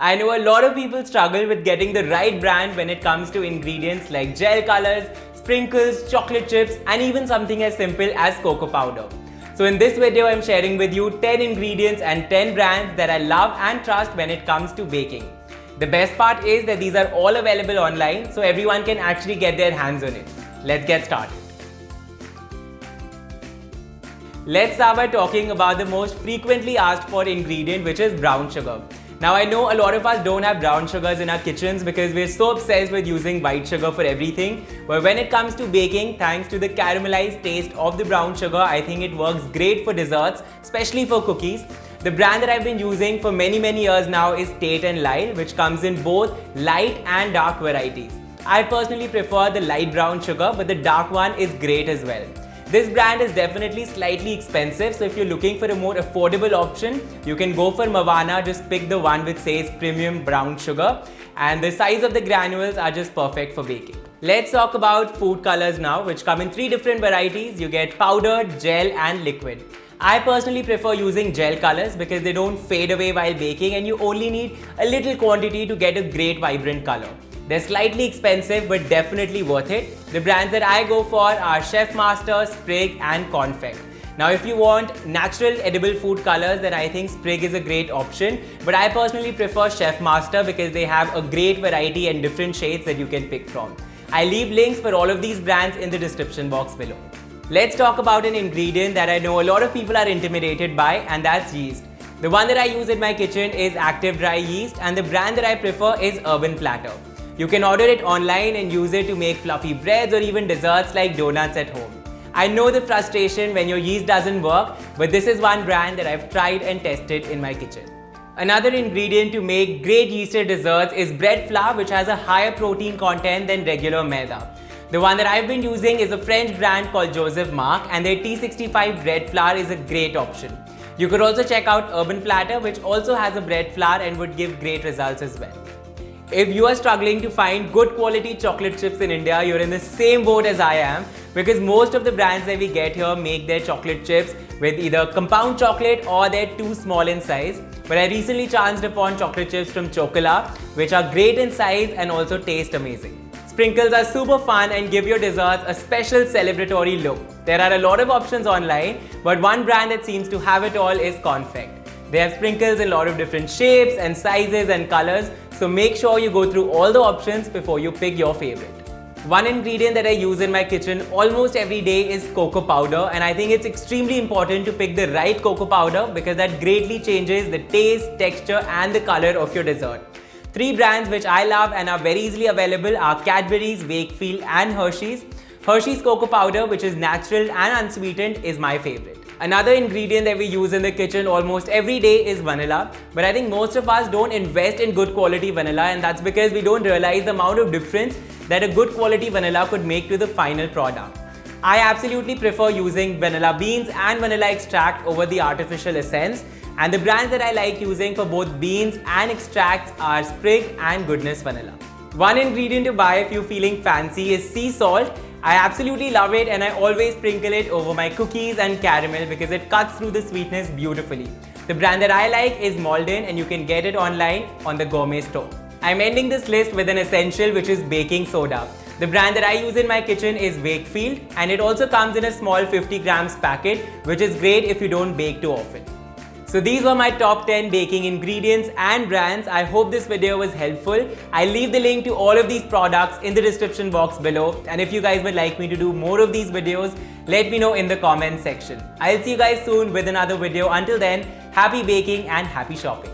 I know a lot of people struggle with getting the right brand when it comes to ingredients like gel colors, sprinkles, chocolate chips, and even something as simple as cocoa powder. So in this video, I'm sharing with you 10 ingredients and 10 brands that I love and trust when it comes to baking. The best part is that these are all available online, so everyone can actually get their hands on it. Let's get started. Let's start by talking about the most frequently asked for ingredient, which is brown sugar. Now I know a lot of us don't have brown sugars in our kitchens because we're so obsessed with using white sugar for everything. But when it comes to baking, thanks to the caramelized taste of the brown sugar, I think it works great for desserts, especially for cookies. The brand that I've been using for many years now is Tate & Lyle, which comes in both light and dark varieties. I personally prefer the light brown sugar, but the dark one is great as well. This brand is definitely slightly expensive, so if you're looking for a more affordable option, you can go for Mavana. Just pick the one which says premium brown sugar, and the size of the granules are just perfect for baking. Let's talk about food colors now, which come in 3 different varieties. You get powdered, gel and liquid. I personally prefer using gel colors because they don't fade away while baking and you only need a little quantity to get a great vibrant color. They're slightly expensive but definitely worth it. The brands that I go for are Chef Master, Sprig and Confect. Now if you want natural edible food colors, then I think Sprig is a great option, but I personally prefer Chef Master because they have a great variety and different shades that you can pick from. I leave links for all of these brands in the description box below. Let's talk about an ingredient that I know a lot of people are intimidated by, and that's yeast. The one that I use in my kitchen is Active Dry Yeast, and the brand that I prefer is Urban Platter. You can order it online and use it to make fluffy breads or even desserts like donuts at home. I know the frustration when your yeast doesn't work, but this is one brand that I've tried and tested in my kitchen. Another ingredient to make great yeasted desserts is bread flour, which has a higher protein content than regular maida. The one that I've been using is a French brand called Joseph Mark, and their T65 bread flour is a great option. You could also check out Urban Platter, which also has a bread flour and would give great results as well. If you are struggling to find good quality chocolate chips in India, you're in the same boat as I am, because most of the brands that we get here make their chocolate chips with either compound chocolate or they're too small in size. But I recently chanced upon chocolate chips from Chocola, which are great in size and also taste amazing. Sprinkles are super fun and give your desserts a special celebratory look. There are a lot of options online, but one brand that seems to have it all is Confect. They have sprinkles in a lot of different shapes and sizes and colors, so make sure you go through all the options before you pick your favorite. One ingredient that I use in my kitchen almost every day is cocoa powder, and I think it's extremely important to pick the right cocoa powder because that greatly changes the taste, texture and the color of your dessert. 3 brands which I love and are very easily available are Cadbury's, Wakefield and Hershey's. Hershey's cocoa powder, which is natural and unsweetened, is my favorite. Another ingredient that we use in the kitchen almost every day is vanilla, but I think most of us don't invest in good quality vanilla, and that's because we don't realize the amount of difference that a good quality vanilla could make to the final product. I absolutely prefer using vanilla beans and vanilla extract over the artificial essence, and the brands that I like using for both beans and extracts are Sprig and Goodness Vanilla. One ingredient to buy if you're feeling fancy is sea salt. I absolutely love it and I always sprinkle it over my cookies and caramel because it cuts through the sweetness beautifully. The brand that I like is Malden and you can get it online on the Gourmet store. I'm ending this list with an essential, which is baking soda. The brand that I use in my kitchen is Wakefield, and it also comes in a small 50 grams packet, which is great if you don't bake too often. So these were my top 10 baking ingredients and brands. I hope this video was helpful. I'll leave the link to all of these products in the description box below. And if you guys would like me to do more of these videos, let me know in the comment section. I'll see you guys soon with another video. Until then, happy baking and happy shopping.